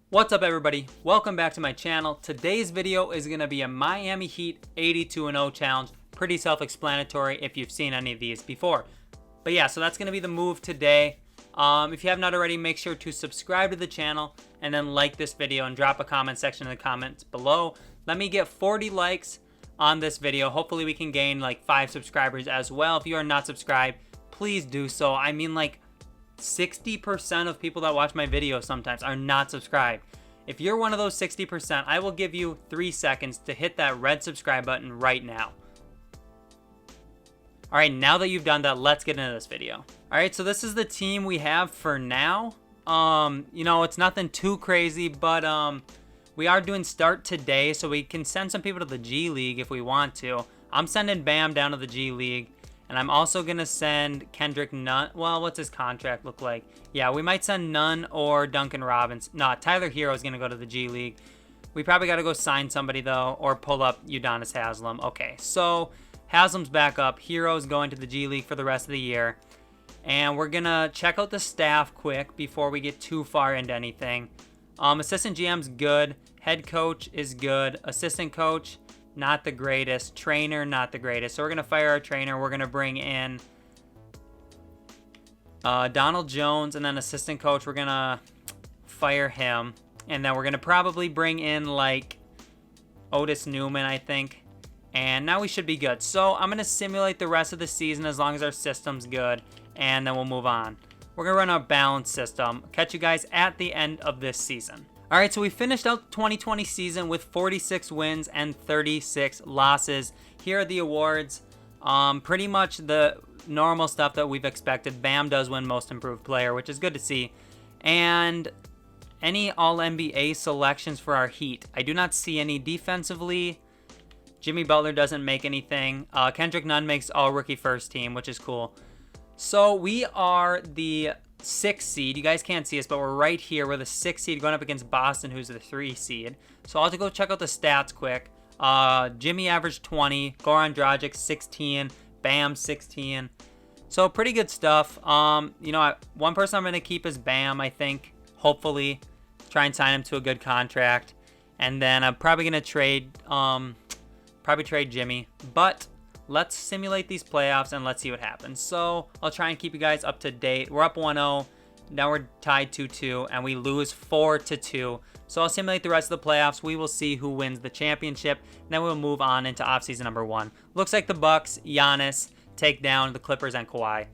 What's up everybody? Welcome back to my channel. Today's video is going to be a Miami Heat 82-0 challenge. Pretty self-explanatory if you've seen any of these before. But yeah, so that's going to be the move today. If you have not already, make sure to subscribe to the channel and then like this video and drop a comment section in the comments below. Let me get 40 likes on this video. Hopefully we can gain like 5 subscribers as well. If you are not subscribed, please do so. I mean, like 60% of people that watch my videos sometimes are not subscribed. If you're one of those 60%, I will give you 3 seconds to hit that red subscribe button right now. Alright, now that you've done that, let's get into this video. Alright, so this is the team we have for now. You know, it's nothing too crazy, but we are doing start today, so we can send some people to the G League if we want to. I'm sending Bam down to the G League. And I'm also going to send Kendrick Nunn. Well, what's his contract look like? Yeah, we might send Nunn or Duncan Robinson. No, Tyler Hero is going to go to the G League. We probably got to go sign somebody, though, or pull up Udonis Haslem. Okay, so Haslem's back up. Hero's going to the G League for the rest of the year. And we're going to check out the staff quick before we get too far into anything. Assistant GM's good. Head coach is good. Assistant coach, not the greatest. Trainer, not the greatest. So we're going to fire our trainer. We're going to bring in Donald Jones, and then assistant coach, we're going to fire him. And then we're going to probably bring in like Otis Newman, I think. And now we should be good. So I'm going to simulate the rest of the season as long as our system's good. And then we'll move on. We're going to run our balance system. Catch you guys at the end of this season. All right, so we finished out the 2020 season with 46 wins and 36 losses. Here are the awards. Pretty much the normal stuff that we've expected. Bam does win Most Improved Player, which is good to see. And any All-NBA selections for our Heat. I do not see any defensively. Jimmy Butler doesn't make anything. Kendrick Nunn makes All-Rookie First Team, which is cool. So we are the 6th seed. You guys can't see us, but we're right here. We're the 6th seed going up against Boston, who's the 3 seed. So I'll have to go check out the stats quick. Jimmy averaged 20. Goran Dragic 16. Bam 16. So pretty good stuff. You know, one person I'm going to keep is Bam, I think. Hopefully. Try and sign him to a good contract. And then I'm probably going to trade Jimmy. But let's simulate these playoffs and let's see what happens. So I'll try and keep you guys up to date. We're up 1-0. Now we're tied 2-2 and we lose 4-2. So I'll simulate the rest of the playoffs. We will see who wins the championship. Then we'll move on into offseason number 1. Looks like the Bucks, Giannis, take down the Clippers and Kawhi.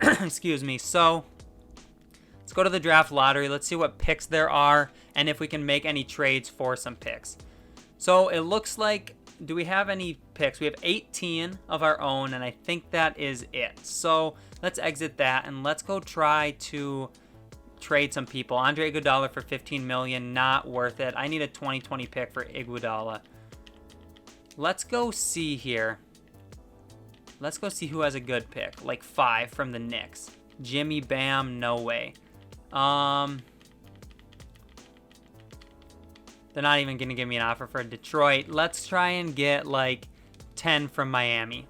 Excuse me. So let's go to the draft lottery. Let's see what picks there are and if we can make any trades for some picks. So it looks like, do we have any picks? We have 18 of our own, and I think that is it. So let's exit that, and let's go try to trade some people. Andre Iguodala for $15 million, not worth it. I need a 2020 pick for Iguodala. Let's go see here. Let's go see who has a good pick, like 5 from the Knicks. Jimmy, Bam, no way. They're not even going to give me an offer for Detroit. Let's try and get like 10 from Miami.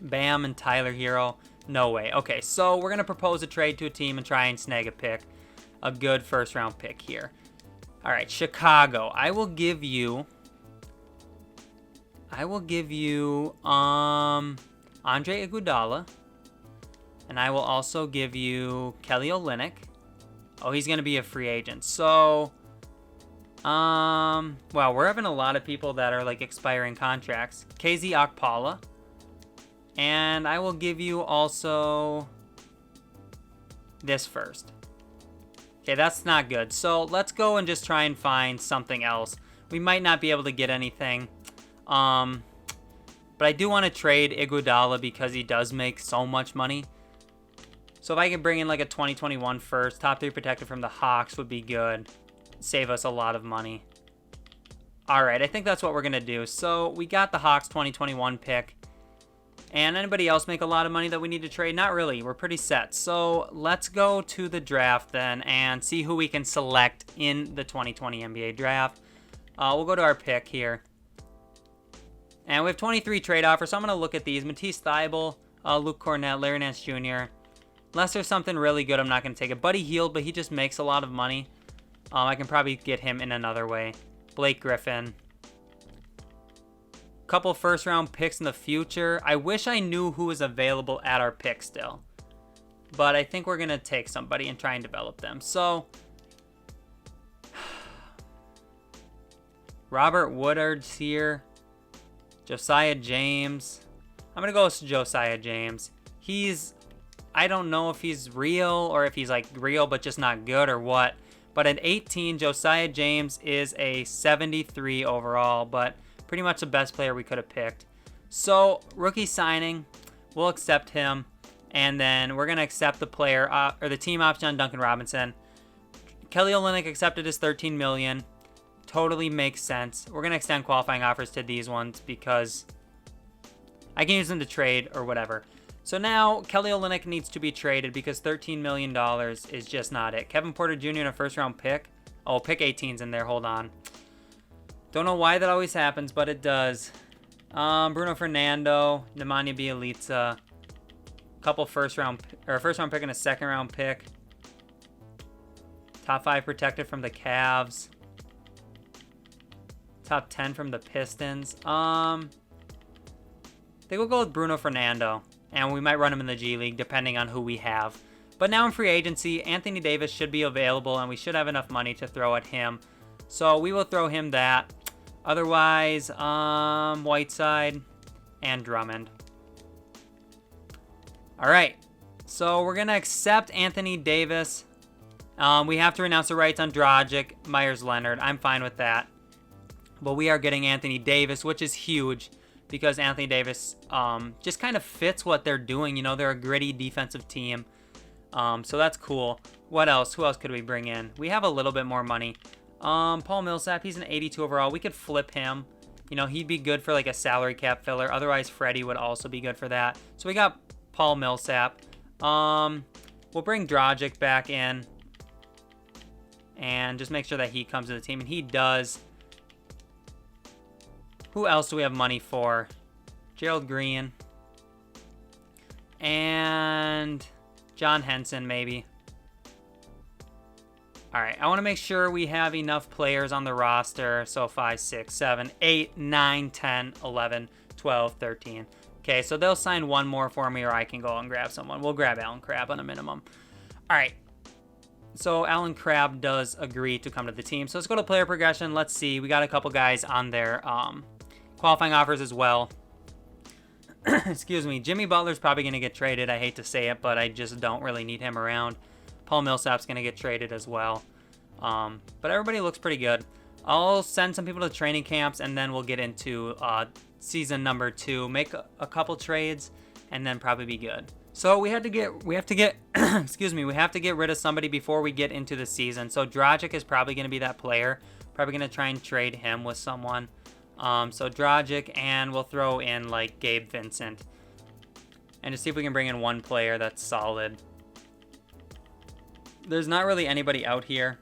Bam and Tyler Hero. No way. Okay, so we're going to propose a trade to a team and try and snag a pick. A good first round pick here. All right, Chicago. I will give you Andre Iguodala. And I will also give you Kelly Olynyk. Oh, he's going to be a free agent. So well, we're having a lot of people that are like expiring contracts. KZ Okpala. And I will give you also this first. Okay, that's not good. So let's go and just try and find something else. We might not be able to get anything. But I do want to trade Iguodala because he does make so much money. So if I could bring in like a 2021 first, top 3 protected from the Hawks would be good. Save us a lot of money. Alright, I think that's what we're going to do. So we got the Hawks 2021 pick. And anybody else make a lot of money that we need to trade? Not really. We're pretty set. So let's go to the draft then and see who we can select in the 2020 NBA draft. We'll go to our pick here. And we have 23 trade offers, so I'm going to look at these. Matisse Thybulle, Luke Cornett, Larry Nance Jr. Unless there's something really good, I'm not going to take it. Buddy Hield, but he just makes a lot of money. I can probably get him in another way. Blake Griffin. Couple first round picks in the future. I wish I knew who was available at our pick still. But I think we're going to take somebody and try and develop them. So, Robert Woodard's here. Josiah James. I'm going to go with Josiah James. I don't know if he's real or if he's like real but just not good or what. But at 18, Josiah James is a 73 overall, but pretty much the best player we could have picked. So, rookie signing, we'll accept him. And then we're going to accept the player or the team option on Duncan Robinson. Kelly Olynyk accepted his $13 million. Totally makes sense. We're going to extend qualifying offers to these ones because I can use them to trade or whatever. So now Kelly Olynyk needs to be traded because $13 million is just not it. Kevin Porter Jr. in a first round pick. Oh, pick 18's in there. Hold on. Don't know why that always happens, but it does. Bruno Fernando, Nemanja Bjelica. Couple first round pick and a second round pick. Top 5 protected from the Cavs. Top 10 from the Pistons. I think we'll go with Bruno Fernando. And we might run him in the G League depending on who we have. But now in free agency, Anthony Davis should be available and we should have enough money to throw at him. So we will throw him that. Otherwise, Whiteside and Drummond. All right, so we're going to accept Anthony Davis. We have to renounce the rights on Dragic, Myers-Leonard. I'm fine with that. But we are getting Anthony Davis, which is huge because Anthony Davis just kind of fits what they're doing. You know, they're a gritty defensive team. So that's cool. What else? Who else could we bring in? We have a little bit more money. Paul Millsap, he's an 82 overall. We could flip him. You know, he'd be good for like a salary cap filler. Otherwise, Freddie would also be good for that. So we got Paul Millsap. We'll bring Dragic back in and just make sure that he comes to the team, and he does. Who else do we have money for? Gerald Green and John Henson, maybe. All right, I want to make sure we have enough players on the roster. So 5, 6, 7, 8, 9, 10, 11, 12, 13. Okay, so they'll sign one more for me, or I can go and grab someone. We'll grab Alan Crabb on a minimum. All right. So Alan Crabb does agree to come to the team. So let's go to player progression. Let's see. We got a couple guys on their qualifying offers as well. Excuse me. Jimmy Butler's probably going to get traded. I hate to say it, but I just don't really need him around. Paul Millsap's going to get traded as well. But everybody looks pretty good. I'll send some people to training camps, and then we'll get into season number 2, make a couple trades, and then probably be good. So we have to get excuse me, we have to get rid of somebody before we get into the season. So Dragic is probably going to be that player. Probably going to try and trade him with someone. So Dragic, and we'll throw in like Gabe Vincent, and to see if we can bring in one player that's solid. There's not really anybody out here.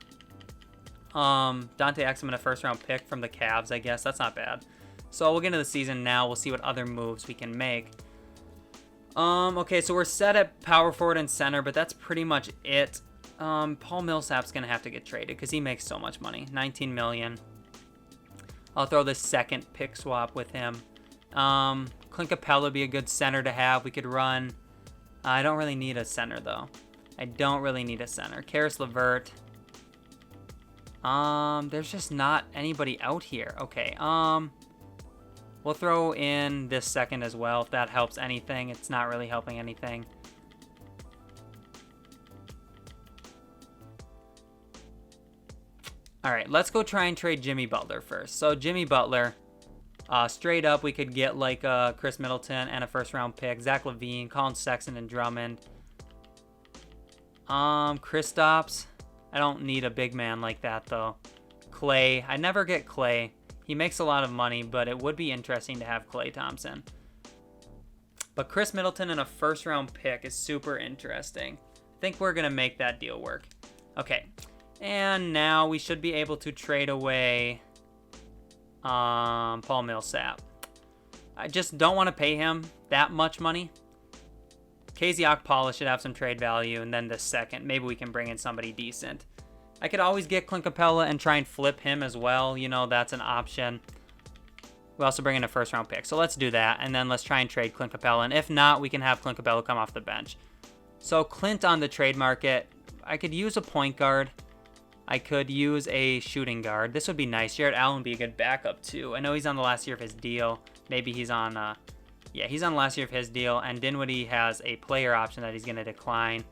Dante Exum in a first round pick from the Cavs, I guess. That's not bad. So we'll get into the season now. We'll see what other moves we can make. Okay, so we're set at power forward and center, but that's pretty much it. Paul Millsap's going to have to get traded because he makes so much money. $19 million. I'll throw this second pick swap with him. Clint Capella would be a good center to have. We could run. I don't really need a center, though. I don't really need a center. Karis LeVert. There's just not anybody out here. Okay, we'll throw in this second as well, if that helps anything. It's not really helping anything. All right, let's go try and trade Jimmy Butler first. So Jimmy Butler, straight up, we could get like Chris Middleton and a first-round pick, Zach LaVine, Colin Sexton, and Drummond. Kristaps. I don't need a big man like that, though. Clay. I never get Clay. He makes a lot of money, but it would be interesting to have Klay Thompson. But Chris Middleton in a first-round pick is super interesting. I think we're going to make that deal work. Okay. And now we should be able to trade away Paul Millsap. I just don't want to pay him that much money. KZ Okpala should have some trade value, and then the second, maybe we can bring in somebody decent. I could always get Clint Capella and try and flip him as well. You know, that's an option. We also bring in a first-round pick. So let's do that, and then let's try and trade Clint Capella. And if not, we can have Clint Capella come off the bench. So Clint on the trade market. I could use a point guard. I could use a shooting guard. This would be nice. Jarrett Allen would be a good backup, too. I know he's on the last year of his deal. Maybe he's on... yeah, he's on the last year of his deal. And Dinwiddie has a player option that he's going to decline.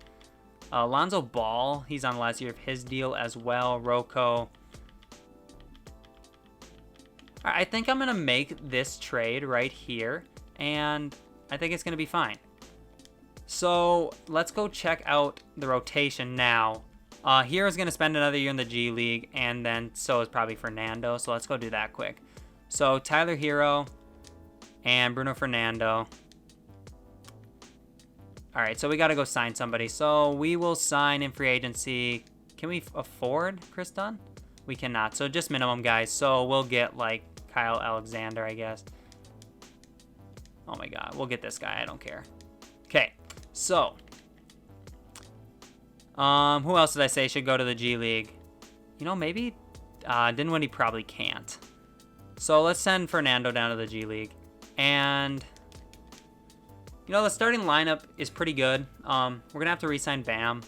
Lonzo Ball, he's on the last year of his deal as well. Rocco... I think I'm going to make this trade right here, and I think it's going to be fine. So let's go check out the rotation now. Hero's going to spend another year in the G League, and then so is probably Fernando, so let's go do that quick. So Tyler Hero and Bruno Fernando. All right, so we got to go sign somebody. So we will sign in free agency. Can we afford Chris Dunn? We cannot, so just minimum guys. So we'll get like Kyle Alexander, I guess. Oh my God, we'll get this guy. I don't care. Okay, so who else did I say should go to the G League? You know, maybe Dinwiddie probably can't. So let's send Fernando down to the G League. And you know, the starting lineup is pretty good. We're gonna have to re-sign Bam.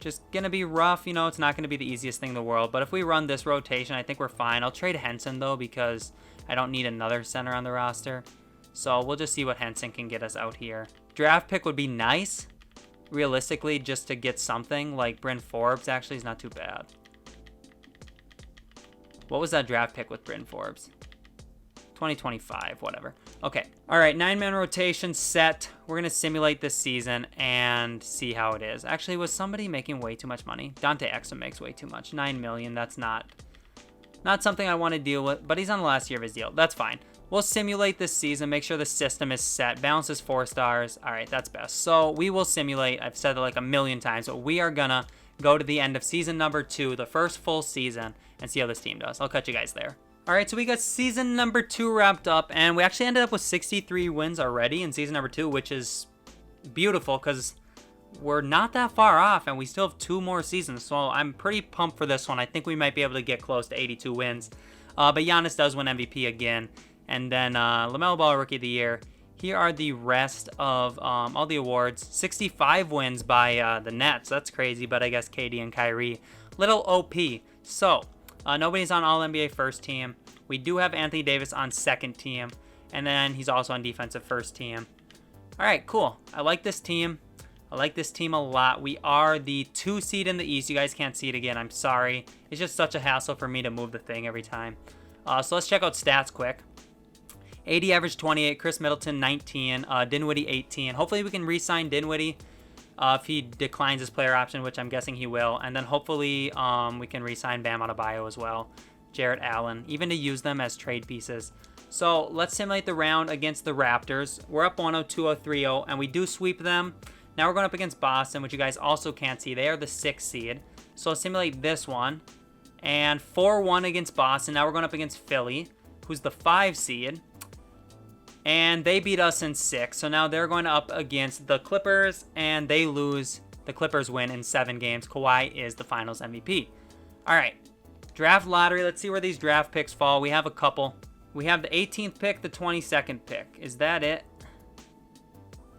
Just gonna be rough, you know, it's not gonna be the easiest thing in the world, but if we run this rotation, I think we're fine. I'll trade Henson though, because I don't need another center on the roster. So we'll just see what Henson can get us out here. Draft pick would be nice, realistically, just to get something. Like Bryn Forbes actually is not too bad. What was that draft pick with Bryn Forbes? 2025, whatever. Okay. All right, 9-man rotation set. We're going to simulate this season and see how it is. Actually, was somebody making way too much money? Dante Exum makes way too much. $9 million, that's not something I want to deal with, but he's on the last year of his deal. That's fine. We'll simulate this season, make sure the system is set. Balance is 4 stars. All right, that's best. So we will simulate. I've said it like a million times, but we are going to go to the end of season number 2, the first full season, and see how this team does. I'll catch you guys there. All right, so we got season number 2 wrapped up, and we actually ended up with 63 wins already in season number 2, which is beautiful because we're not that far off, and we still have 2 more seasons, so I'm pretty pumped for this one. I think we might be able to get close to 82 wins, but Giannis does win MVP again, and then LaMelo Ball Rookie of the Year. Here are the rest of all the awards. 65 wins by the Nets. That's crazy, but I guess KD and Kyrie. Little OP. So... nobody's on All-NBA first team. We do have Anthony Davis on second team. And then he's also on defensive first team. All right, cool. I like this team. I like this team a lot. We are the 2 seed in the East. You guys can't see it again. I'm sorry. It's just such a hassle for me to move the thing every time. So let's check out stats quick. AD average 28. Chris Middleton 19. Dinwiddie 18. Hopefully we can re-sign Dinwiddie. If he declines his player option, which I'm guessing he will. And then hopefully we can re-sign Bam Adebayo as well. Jarrett Allen, even to use them as trade pieces. So let's simulate the round against the Raptors. We're up 1-0, 2-0, 3-0, and we do sweep them. Now we're going up against Boston, which you guys also can't see. They are the 6th seed. So let's simulate this one. And 4-1 against Boston. Now we're going up against Philly, who's the 5 seed. And they beat us in 6. So now they're going up against the Clippers, and they lose. The Clippers win in 7 games. Kawhi is the finals MVP. All right. Draft lottery. Let's see where these draft picks fall. We have a couple. We have the 18th pick, the 22nd pick. Is that it?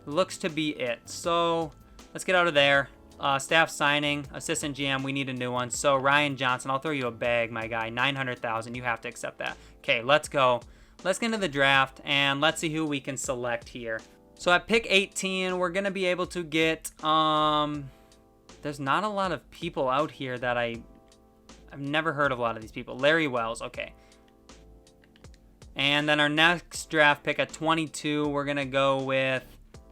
Looks to be it. So let's get out of there. Staff signing, assistant GM, we need a new one. So Ryan Johnson, I'll throw you a bag, my guy. $900,000. You have to accept that. Okay, let's go. Let's get into the draft, and let's see who we can select here. So at pick 18, we're going to be able to get, there's not a lot of people out here that I've never heard of a lot of these people. Larry Wells, okay. And then our next draft pick at 22, we're going to go with,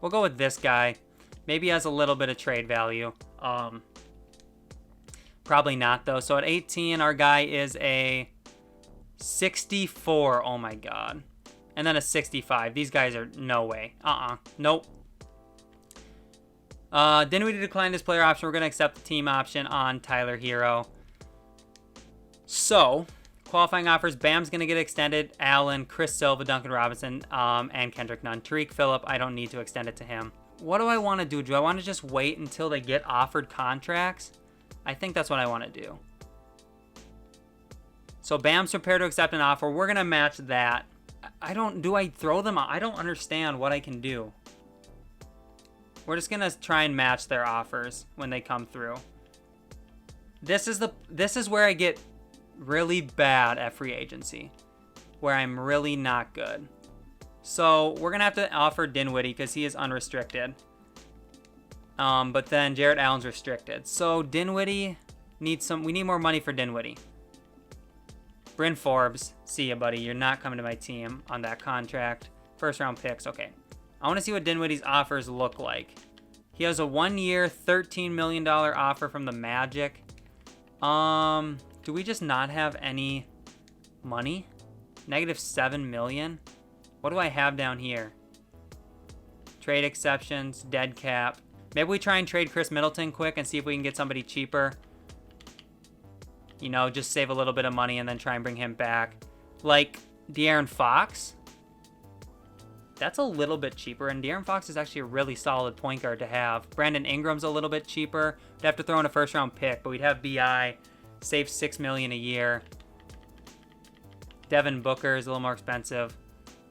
we'll go with this guy. Maybe he has a little bit of trade value. Probably not, though. So at 18, our guy is a 64. Oh my God. And then a 65. These guys are no way. Nope. Dinwiddie declined his player option. We're going to accept the team option on Tyler Hero. So, qualifying offers. Bam's going to get extended. Allen, Chris Silva, Duncan Robinson, and Kendrick Nunn. Tariq Phillip, I don't need to extend it to him. What do I want to do? Do I want to just wait until they get offered contracts? I think that's what I want to do. So Bam's prepared to accept an offer. We're going to match that. Do I throw them out? I don't understand what I can do. We're just going to try and match their offers when they come through. This is where I get really bad at free agency, where I'm really not good. So we're going to have to offer Dinwiddie because he is unrestricted. But then Jarrett Allen's restricted. So Dinwiddie we need more money for Dinwiddie. Bryn Forbes, see ya, buddy. You're not coming to my team on that contract. First round picks, okay. I want to see what Dinwiddie's offers look like. He has a 1-year, $13 million offer from the Magic. Do we just not have any money? -$7 million. What do I have down here? Trade exceptions, dead cap. Maybe we try and trade Chris Middleton quick and see if we can get somebody cheaper. You know, just save a little bit of money and then try and bring him back. Like De'Aaron Fox. That's a little bit cheaper, and De'Aaron Fox is actually a really solid point guard to have. Brandon Ingram's a little bit cheaper. We'd have to throw in a first-round pick, but we'd have BI, save $6 million a year. Devin Booker is a little more expensive.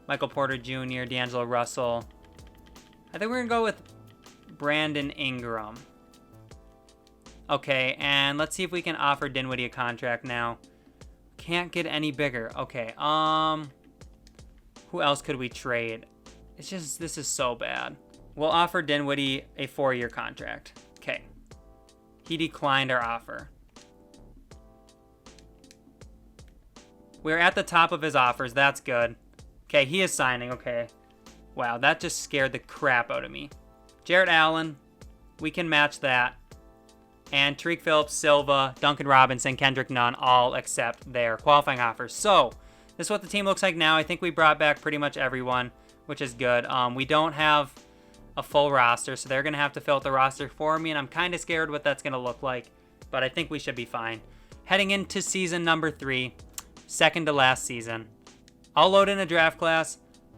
Michael Porter Jr., D'Angelo Russell. I think we're going to go with Brandon Ingram. Okay, and let's see if we can offer Dinwiddie a contract now. Can't get any bigger. Okay, who else could we trade? It's just, this is so bad. We'll offer Dinwiddie a 4-year contract. Okay. He declined our offer. We're at the top of his offers. That's good. Okay, he is signing. Okay. Wow, that just scared the crap out of me. Jarrett Allen, we can match that. And Tariq Phillips, Silva, Duncan Robinson, Kendrick Nunn all accept their qualifying offers. So, this is what the team looks like now. I think we brought back pretty much everyone, which is good. We don't have a full roster, so they're going to have to fill out the roster for me, and I'm kind of scared what that's going to look like, but I think we should be fine. Heading into season number 3, second to last season. I'll load in a draft class,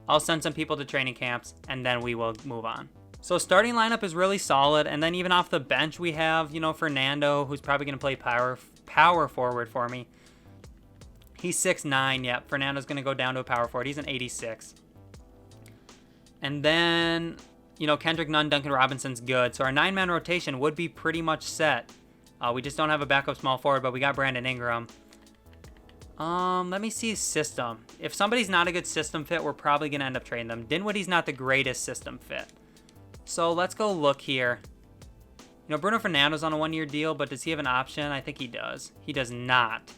I'll send some people to training camps, and then we will move on. So starting lineup is really solid, and then even off the bench we have, you know, Fernando, who's probably going to play power forward for me. He's 6'9", yep. Fernando's going to go down to a power forward. He's an 86. And then, you know, Kendrick Nunn, Duncan Robinson's good. So our 9-man rotation would be pretty much set. We just don't have a backup small forward, but we got Brandon Ingram. Let me see system. If somebody's not a good system fit, we're probably going to end up trading them. Dinwiddie's not the greatest system fit. So let's go look here. You know, Bruno Fernando's on a 1-year deal, but does he have an option? I think he does. He does not.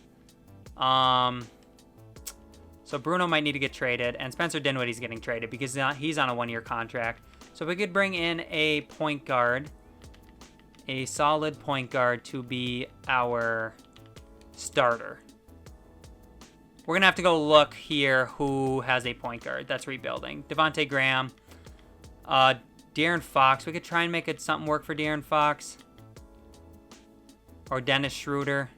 So Bruno might need to get traded, and Spencer Dinwiddie's getting traded because he's on a 1-year contract. So if we could bring in a point guard, a solid point guard to be our starter. We're going to have to go look here who has a point guard that's rebuilding. Devontae Graham, De'Aaron Fox. We could try and make it something work for De'Aaron Fox. Or Dennis Schroeder.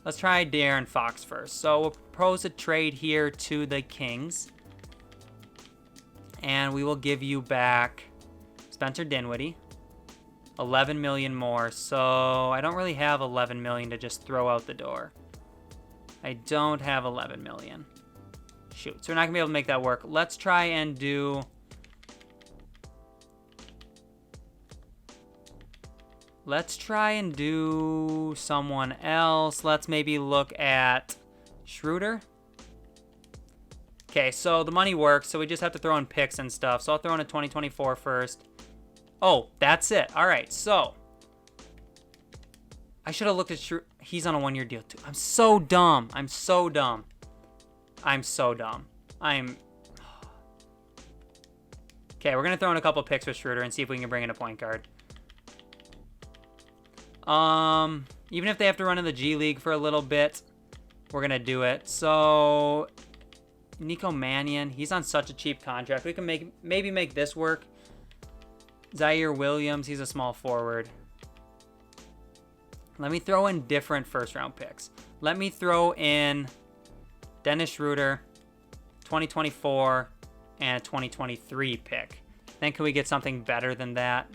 Let's try De'Aaron Fox first. So we'll propose a trade here to the Kings. And we will give you back Spencer Dinwiddie. 11 million more. So I don't really have 11 million to just throw out the door. I don't have 11 million. Shoot. So we're not going to be able to make that work. Let's try and do... Let's try and do someone else. Let's maybe look at Schroeder. Okay, so the money works, so we just have to throw in picks and stuff. So I'll throw in a 2024 first. Oh, that's it. All right, so I should have looked at Schroeder. He's on a 1-year deal too. I'm so dumb. I'm so dumb. I'm so dumb. Okay, we're going to throw in a couple picks with Schroeder and see if we can bring in a point guard. Even if they have to run in the G League for a little bit, we're going to do it. So, Nico Mannion, he's on such a cheap contract. We can maybe make this work. Zaire Williams, he's a small forward. Let me throw in different first-round picks. Let me throw in Dennis Schroeder, 2024, and a 2023 pick. Then can we get something better than that?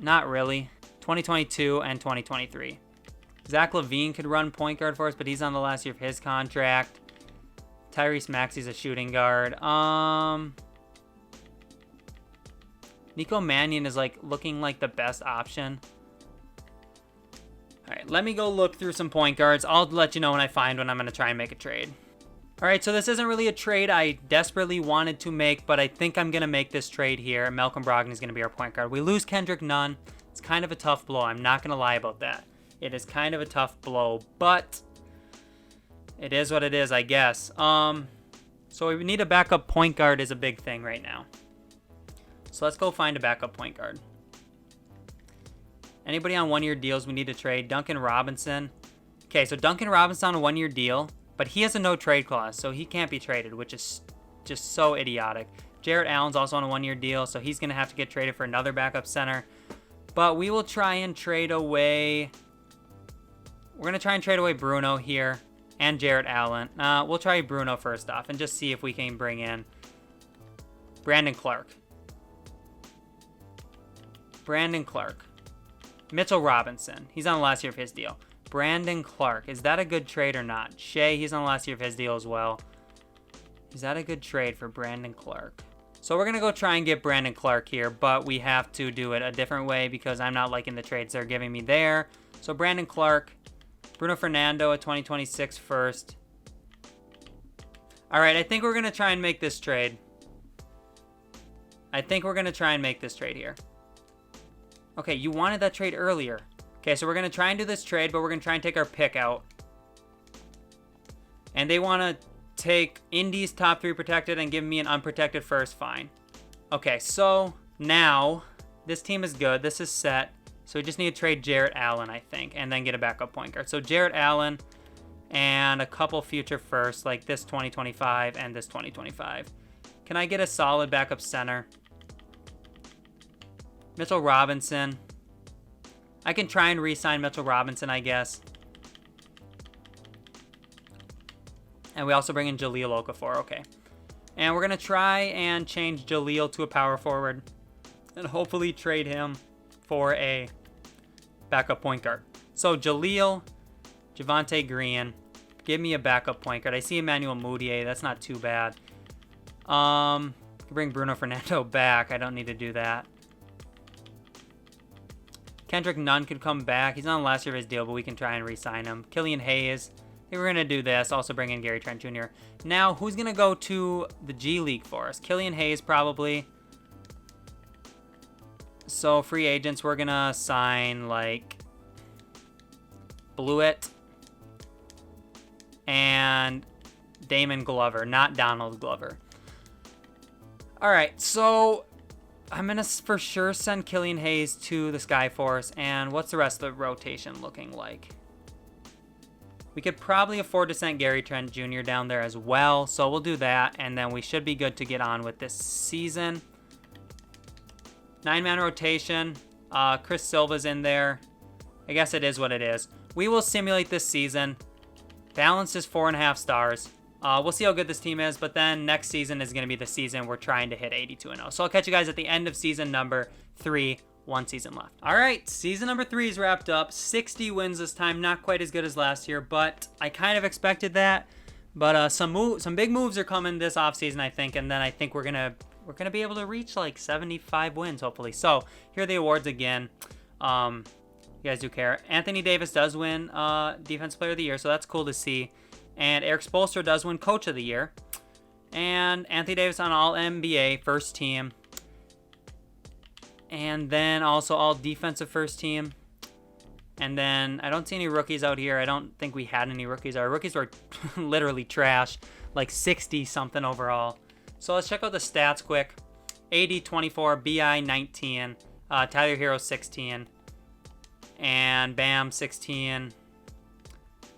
Not really. 2022 and 2023. Zach LaVine could run point guard for us, but he's on the last year of his contract. Tyrese Maxey's a shooting guard. Nico Mannion is like looking like the best option. All right, let me go look through some point guards. I'll let you know when I find one. I'm going to try and make a trade. All right, so this isn't really a trade I desperately wanted to make, but I think I'm going to make this trade here. Malcolm Brogdon is going to be our point guard. We lose Kendrick Nunn. It's kind of a tough blow. I'm not going to lie about that. It is kind of a tough blow, but it is what it is, I guess. So we need a backup point guard is a big thing right now. So let's go find a backup point guard. Anybody on one-year deals we need to trade? Duncan Robinson. Okay, so Duncan Robinson on a one-year deal, but he has a no-trade clause, so he can't be traded, which is just so idiotic. Jarrett Allen's also on a one-year deal, so he's going to have to get traded for another backup center. But we will try and trade away... We're going to try and trade away Bruno here and Jarrett Allen. We'll try Bruno first off and just see if we can bring in Brandon Clark. Mitchell Robinson. He's on the last year of his deal. Brandon Clark. Is that a good trade or not? Shea, he's on the last year of his deal as well. Is that a good trade for Brandon Clark? So we're going to go try and get Brandon Clark here, but we have to do it a different way because I'm not liking the trades they're giving me there. So Brandon Clark, Bruno Fernando, a 2026 first. All right, I think we're going to try and make this trade. Here. Okay, you wanted that trade earlier. Okay, so we're going to try and do this trade, but we're going to try and take our pick out. And they want to take Indy's top 3 protected and give me an unprotected first. Fine. Okay, so now this team is good. This is set. So we just need to trade Jarrett Allen, I think, and then get a backup point guard. So Jarrett Allen and a couple future firsts, like this 2025 and this 2025. Can I get a solid backup center? Mitchell Robinson. I can try and re-sign Mitchell Robinson, I guess. And we also bring in Jahlil Okafor. Okay. And we're going to try and change Jahlil to a power forward and hopefully trade him for a backup point guard. So Jahlil, Javonte Green, give me a backup point guard. I see Emmanuel Mudiay. That's not too bad. Bring Bruno Fernando back. I don't need to do that. Kendrick Nunn could come back. He's on the last year of his deal, but we can try and re-sign him. Killian Hayes. I think we're going to do this. Also bring in Gary Trent Jr. Now, who's going to go to the G League for us? Killian Hayes, probably. So, free agents, we're going to sign, like, Blewett and Damon Glover, not Donald Glover. All right, so I'm going to for sure send Killian Hayes to the Skyforce. And what's the rest of the rotation looking like? We could probably afford to send Gary Trent Jr. down there as well. So we'll do that. And then we should be good to get on with this season. 9-man rotation. Chris Silva's in there. I guess it is what it is. We will simulate this season. Balance is 4.5 stars. We'll see how good this team is, but then next season is going to be the season we're trying to hit 82-0. So I'll catch you guys at the end of season number 3. 1 season left. All right, season number 3 is wrapped up. 60 wins this time, not quite as good as last year, but I kind of expected that. But some big moves are coming this offseason, I think, and then I think we're gonna be able to reach like 75 wins, hopefully. So here are the awards again. You guys do care. Anthony Davis does win Defensive Player of the Year, so that's cool to see. And Eric Spoelstra does win Coach of the Year. And Anthony Davis on All-NBA First Team. And then also All Defensive First Team. And then I don't see any rookies out here. I don't think we had any rookies. Our rookies were literally trash. Like 60-something overall. So let's check out the stats quick. AD 24, BI 19, Tyler Hero 16, and Bam 16.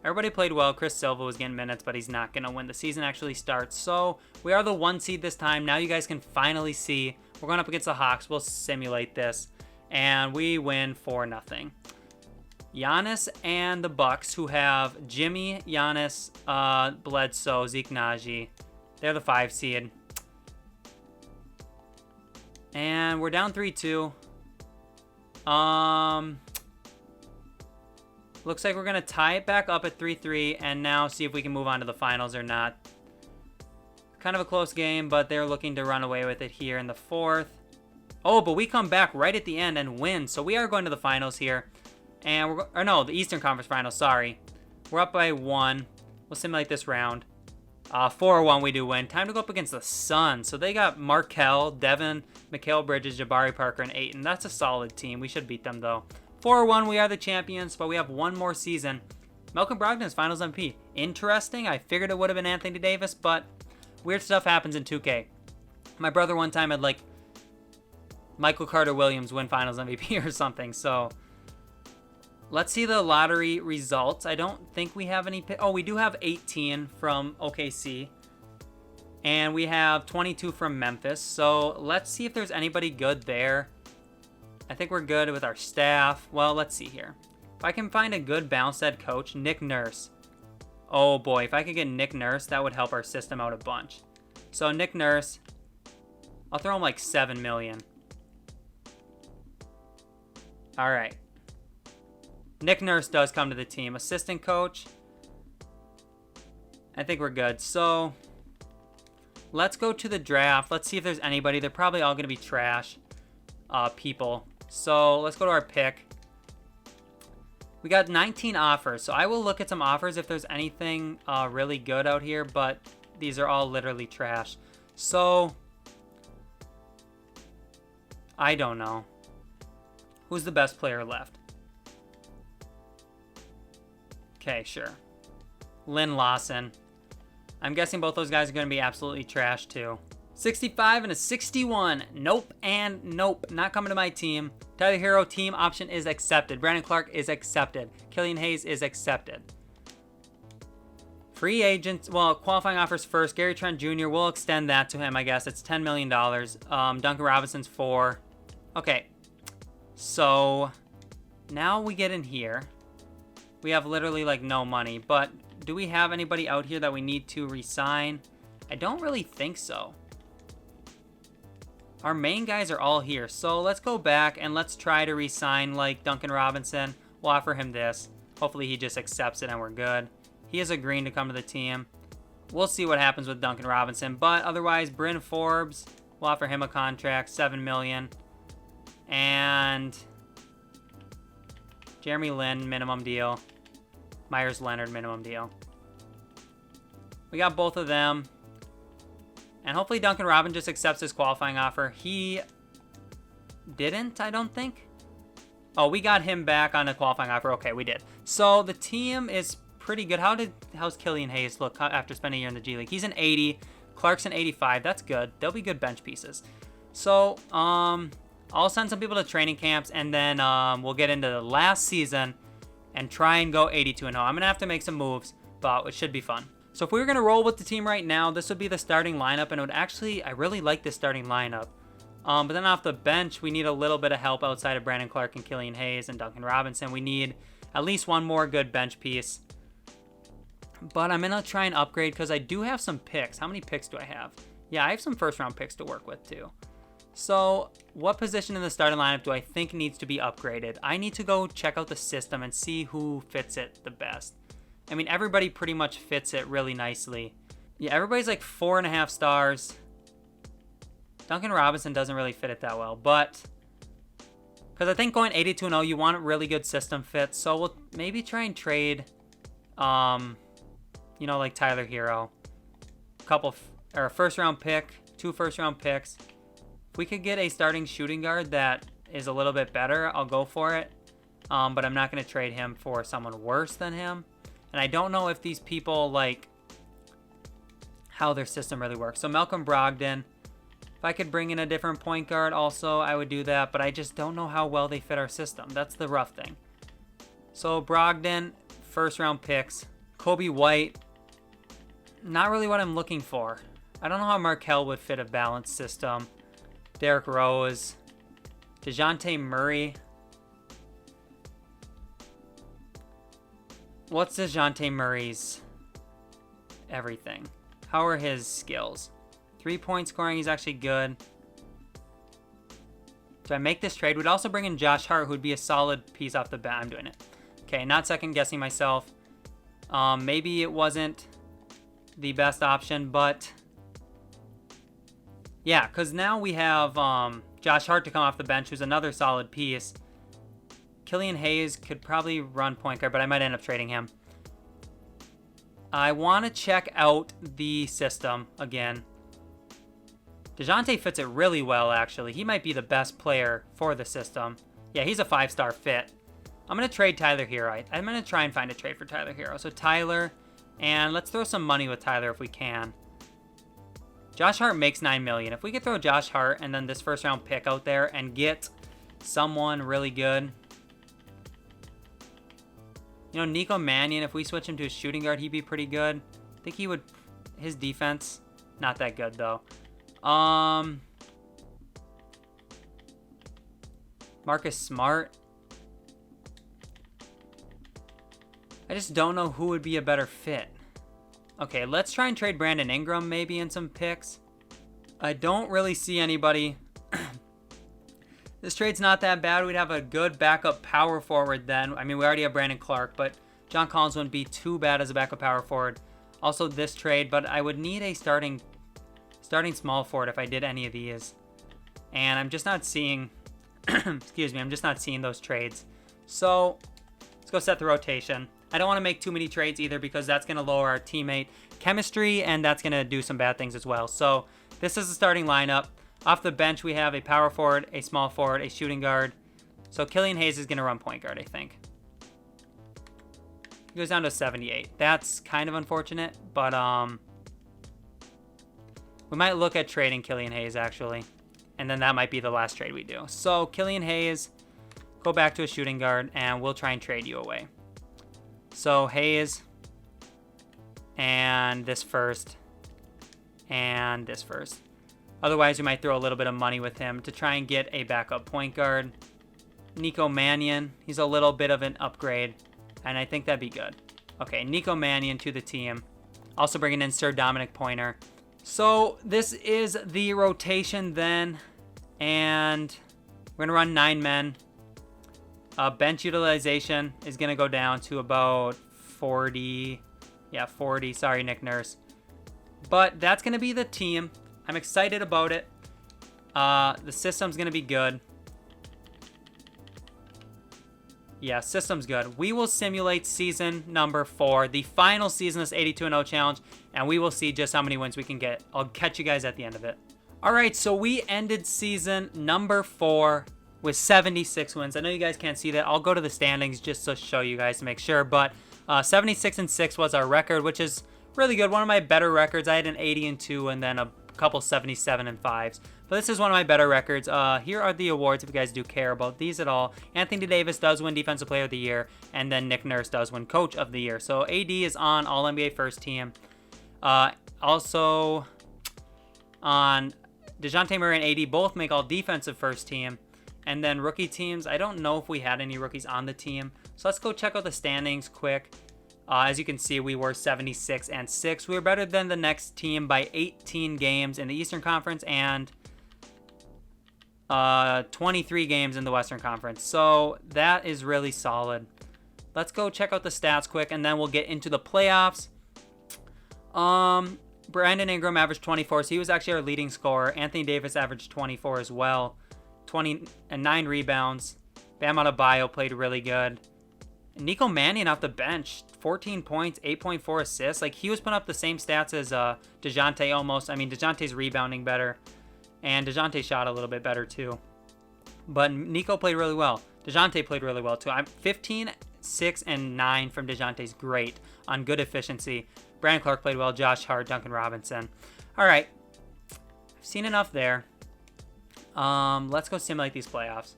Everybody played well. Chris Silva was getting minutes, but he's not going to win. The season actually starts. So we are the 1 seed this time. Now you guys can finally see. We're going up against the Hawks. We'll simulate this. And we win 4-0. Giannis and the Bucks, who have Jimmy, Giannis, Bledsoe, Zeke Naji. They're the 5 seed. And we're down 3-2. Looks like we're going to tie it back up at 3-3 and now see if we can move on to the finals or not. Kind of a close game, but they're looking to run away with it here in the 4th. Oh, but we come back right at the end and win. So we are going to the finals here. And the Eastern Conference Finals, sorry. We're up by 1. We'll simulate this round. 4-1 we do win. Time to go up against the Suns. So they got Markelle, Devin, Mikal Bridges, Jabari Parker, and Ayton. That's a solid team. We should beat them, though. 4-1, we are the champions, but we have one more season. Malcolm Brogdon is Finals MVP. Interesting. I figured it would have been Anthony Davis, but weird stuff happens in 2K. My brother one time had, like, Michael Carter-Williams win Finals MVP or something, so let's see the lottery results. I don't think we have any. Oh, we do have 18 from OKC. And we have 22 from Memphis. So let's see if there's anybody good there. I think we're good with our staff. Well, let's see here. If I can find a good balanced head coach, Nick Nurse. Oh boy, if I could get Nick Nurse, that would help our system out a bunch. So Nick Nurse, I'll throw him like 7 million. All right. Nick Nurse does come to the team. Assistant coach. I think we're good. So let's go to the draft. Let's see if there's anybody. They're probably all going to be trash people. So let's go to our pick. We got 19 offers. So I will look at some offers if there's anything really good out here. But these are all literally trash. So I don't know. Who's the best player left? Okay, sure. Lynn Lawson. I'm guessing both those guys are going to be absolutely trash too. 65 and a 61. Nope and nope. Not coming to my team. Tyler Hero team option is accepted. Brandon Clark is accepted. Killian Hayes is accepted. Free agents. Well, qualifying offers first. Gary Trent Jr. We'll extend that to him, I guess. It's $10 million. Duncan Robinson's 4. Okay. So now we get in here. We have literally like no money, but do we have anybody out here that we need to re-sign? I don't really think so. Our main guys are all here, so let's go back and let's try to re-sign like Duncan Robinson. We'll offer him this. Hopefully he just accepts it and we're good. He is agreeing to come to the team. We'll see what happens with Duncan Robinson, but otherwise Bryn Forbes, we'll offer him a contract, $7 million. And Jeremy Lin, minimum deal. Myers Leonard, minimum deal. We got both of them. And hopefully Duncan Robinson just accepts his qualifying offer. He didn't, I don't think. Oh, we got him back on a qualifying offer. Okay, we did. So the team is pretty good. How's Killian Hayes look after spending a year in the G League? He's an 80. Clark's an 85. That's good. They'll be good bench pieces. So, I'll send some people to training camps, and then we'll get into the last season and try and go 82-0. I'm going to have to make some moves, but it should be fun. So if we were going to roll with the team right now, this would be the starting lineup, and it would actually, I really like this starting lineup. But then off the bench, we need a little bit of help outside of Brandon Clark and Killian Hayes and Duncan Robinson. We need at least one more good bench piece. But I'm going to try and upgrade because I do have some picks. How many picks do I have? Yeah, I have some first-round picks to work with too. So what position in the starting lineup do I think needs to be upgraded? I need to go check out the system and see who fits it the best. I mean, everybody pretty much fits it really nicely. Yeah, everybody's like 4.5 stars. Duncan Robinson doesn't really fit it that well, but because I think going 82-0, you want a really good system fit. So we'll maybe try and trade, like Tyler Hero. Or a first-round pick, 2 first-round picks. If we could get a starting shooting guard that is a little bit better, I'll go for it. But I'm not going to trade him for someone worse than him. And I don't know if these people, like, how their system really works. So Malcolm Brogdon, if I could bring in a different point guard also, I would do that. But I just don't know how well they fit our system. That's the rough thing. So Brogdon, first-round picks. Kobe White, not really what I'm looking for. I don't know how Markelle would fit a balanced system. Derrick Rose. DeJounte Murray. What's DeJounte Murray's everything? How are his skills? 3-point scoring, he's actually good. Do I make this trade? We'd also bring in Josh Hart, who'd be a solid piece off the bat. I'm doing it. Okay, not second guessing myself. Maybe it wasn't the best option, but yeah, because now we have Josh Hart to come off the bench, who's another solid piece. Killian Hayes could probably run point guard, but I might end up trading him. I want to check out the system again. DeJounte fits it really well, actually. He might be the best player for the system. Yeah, he's a 5-star fit. I'm going to trade Tyler Hero. I'm going to try and find a trade for Tyler Hero. So Tyler, and let's throw some money with Tyler if we can. Josh Hart makes $9 million. If we could throw Josh Hart and then this first round pick out there and get someone really good. You know, Nico Mannion, if we switch him to a shooting guard, he'd be pretty good. I think he would, his defense, not that good though. Marcus Smart. I just don't know who would be a better fit. Okay, let's try and trade Brandon Ingram maybe in some picks. I don't really see anybody. This trade's not that bad. We'd have a good backup power forward then. I mean, we already have Brandon Clark, but John Collins wouldn't be too bad as a backup power forward. Also this trade, but I would need a starting small forward if I did any of these. And I'm just not seeing, excuse me, I'm just not seeing those trades. So let's go set the rotation. I don't want to make too many trades either because that's going to lower our teammate chemistry and that's going to do some bad things as well. So this is the starting lineup. Off the bench, we have a power forward, a small forward, a shooting guard. So Killian Hayes is going to run point guard, I think. He goes down to 78. That's kind of unfortunate, but we might look at trading Killian Hayes, actually. And then that might be the last trade we do. So Killian Hayes, go back to a shooting guard, and we'll try and trade you away. So Hayes, and this first, and this first. Otherwise, we might throw a little bit of money with him to try and get a backup point guard. Nico Mannion, he's a little bit of an upgrade, and I think that'd be good. Okay, Nico Mannion to the team. Also bringing in Sir Dominic Pointer. So this is the rotation then, and we're going to run 9 men. Bench utilization is going to go down to about 40. Yeah, 40. Sorry, Nick Nurse. But that's going to be the team. I'm excited about it. The system's going to be good. Yeah, system's good. We will simulate season number 4, the final season of this 82-0 challenge, and we will see just how many wins we can get. I'll catch you guys at the end of it. All right, so we ended season number 4 with 76 wins. I know you guys can't see that. I'll go to the standings just to show you guys to make sure, but 76-6 was our record, which is really good. One of my better records. I had an 80-2 and then a couple 77-5s, but this is one of my better records. Here are the awards if you guys do care about these at all. Anthony Davis does win Defensive Player of the Year, and then Nick Nurse does win Coach of the Year. So AD is on All-NBA First Team. Also on DeJounte Murray and AD both make All Defensive First Team. And then rookie teams, I don't know if we had any rookies on the team. So let's go check out the standings quick. As you can see, we were 76-6. We were better than the next team by 18 games in the Eastern Conference and 23 games in the Western Conference. So that is really solid. Let's go check out the stats quick, and then we'll get into the playoffs. Brandon Ingram averaged 24, so he was actually our leading scorer. Anthony Davis averaged 24 as well. 9 rebounds. Bam Adebayo played really good. Nico Mannion off the bench, 14 points, 8.4 assists. Like, he was putting up the same stats as DeJounte almost. I mean, DeJounte's rebounding better, and DeJounte shot a little bit better too. But Nico played really well. DeJounte played really well too. 15, 6, and 9 from DeJounte's great on good efficiency. Brandon Clark played well. Josh Hart, Duncan Robinson. All right, I've seen enough there. Let's go simulate these playoffs.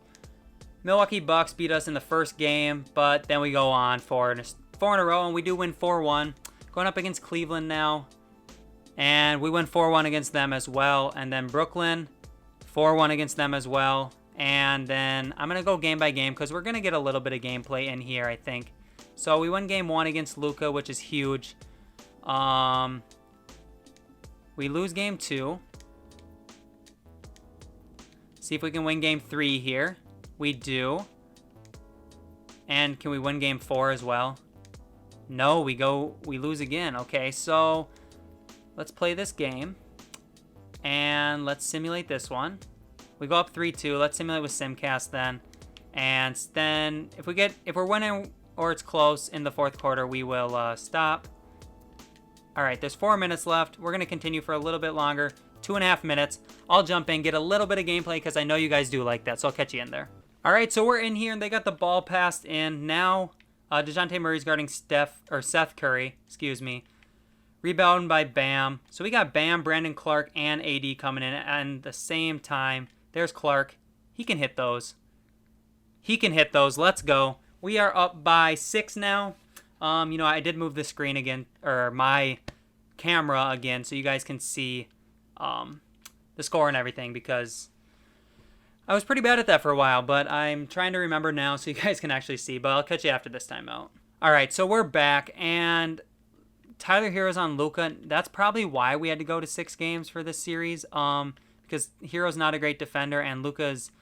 Milwaukee Bucks beat us in the first game, but then we go on for 4 in a row, and we do win 4-1. Going up against Cleveland now, and we win 4-1 against them as well. And then Brooklyn, 4-1 against them as well. And then I'm going to go game by game because we're going to get a little bit of gameplay in here, I think. So we won game 1 against Luka, which is huge. We lose game 2. See if we can win game 3 here. We do. And can we win game 4 as well? No, we lose again. Okay, so let's play this game. And let's simulate this one. We go up 3-2. Let's simulate with Simcast then. And then if we're winning or it's close in the 4th quarter, we will stop. All right, there's 4 minutes left. We're going to continue for a little bit longer. 2.5 minutes. I'll jump in, get a little bit of gameplay because I know you guys do like that, so I'll catch you in there. All right, so we're in here, and they got the ball passed in. Now, DeJounte Murray's guarding Seth Curry, Rebounded by Bam. So we got Bam, Brandon Clark, and AD coming in at the same time. There's Clark. He can hit those. Let's go. We are up by 6 now. I did move the screen again, or my camera again, so you guys can see the score and everything, because I was pretty bad at that for a while, but I'm trying to remember now so you guys can actually see, but I'll catch you after this timeout. All right, so we're back, and Tyler Hero's on Luka. That's probably why we had to go to 6 games for this series, because Hero's not a great defender, and Luka's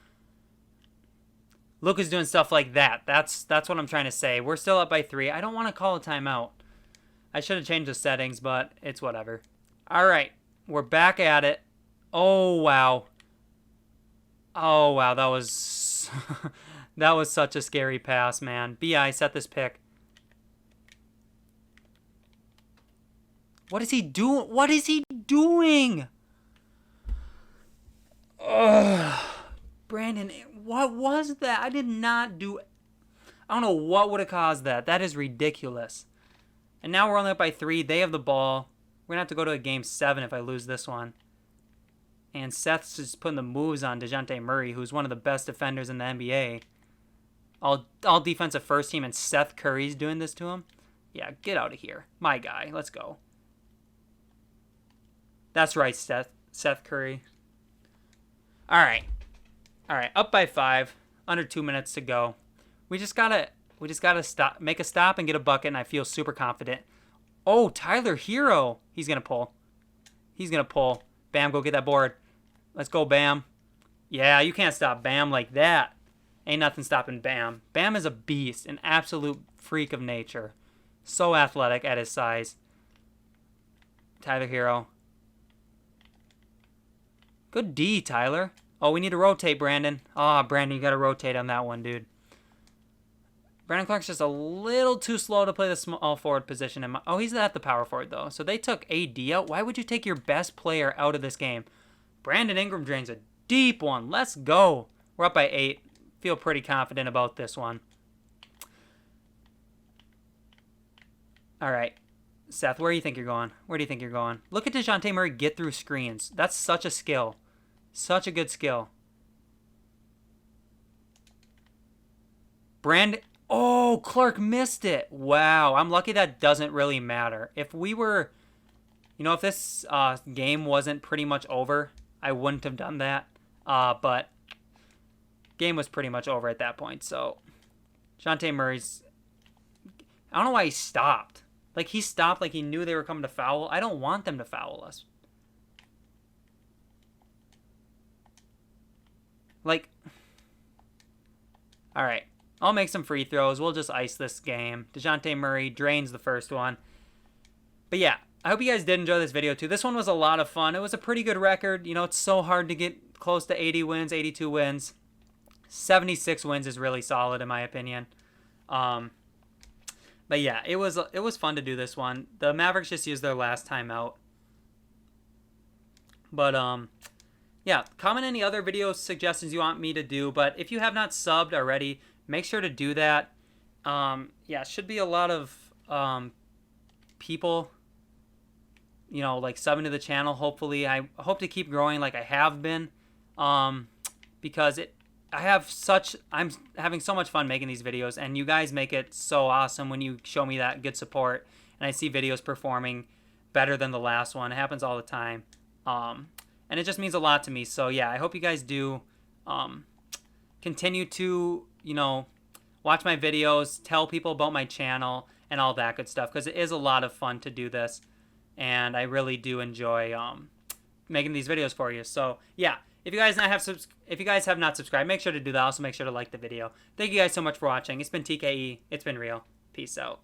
doing stuff like that. That's what I'm trying to say. We're still up by 3. I don't want to call a timeout. I should have changed the settings, but it's whatever. All right, we're back at it. Oh, wow. That was that was such a scary pass, man. BI, set this pick. What is he doing? Ugh. Brandon, what was that? I did not do... I don't know what would have caused that. That is ridiculous. And now we're only up by 3. They have the ball. We're going to have to go to a game 7 if I lose this one. And Seth's just putting the moves on DeJounte Murray, who's one of the best defenders in the NBA. All defensive first team, and Seth Curry's doing this to him? Yeah, get out of here. My guy. Let's go. That's right, Seth Curry. All right, up by 5. Under 2 minutes to go. We just gotta make a stop and get a bucket, and I feel super confident. Oh, Tyler Hero. He's gonna pull. Bam, go get that board. Let's go, Bam. Yeah, you can't stop Bam like that. Ain't nothing stopping Bam. Bam is a beast, an absolute freak of nature. So athletic at his size. Tyler Hero. Good D, Tyler. Oh, we need to rotate, Brandon. Oh, Brandon, you got to rotate on that one, dude. Brandon Clark's just a little too slow to play the small forward position. Oh, he's at the power forward, though. So they took AD out. Why would you take your best player out of this game? Brandon Ingram drains a deep one. Let's go. We're up by 8. Feel pretty confident about this one. All right. Seth, where do you think you're going? Look at DeJounte Murray get through screens. That's such a skill. Such a good skill. Brandon. Oh, Clark missed it. Wow. I'm lucky that doesn't really matter. If we were, if this game wasn't pretty much over, I wouldn't have done that. But game was pretty much over at that point. So, DeJounte Murray's, I don't know why he stopped. Like, he stopped like he knew they were coming to foul. I don't want them to foul us. Like, all right. I'll make some free throws. We'll just ice this game. DeJounte Murray drains the first one. But yeah, I hope you guys did enjoy this video too. This one was a lot of fun. It was a pretty good record. It's so hard to get close to 80 wins, 82 wins. 76 wins is really solid in my opinion. But yeah, it was fun to do this one. The Mavericks just used their last timeout. But yeah, comment any other video suggestions you want me to do. But if you have not subbed already, make sure to do that. Yeah, should be a lot of people, like subbing to the channel. Hopefully, I hope to keep growing like I have been, because I'm having so much fun making these videos, and you guys make it so awesome when you show me that good support, and I see videos performing better than the last one. It happens all the time, and it just means a lot to me. So yeah, I hope you guys do continue to watch my videos, tell people about my channel, and all that good stuff, because it is a lot of fun to do this, and I really do enjoy making these videos for you. So yeah, If you guys have not subscribed, make sure to do that. Also, make sure to like the video. Thank you guys so much for watching. It's been TKE. It's been real. Peace out.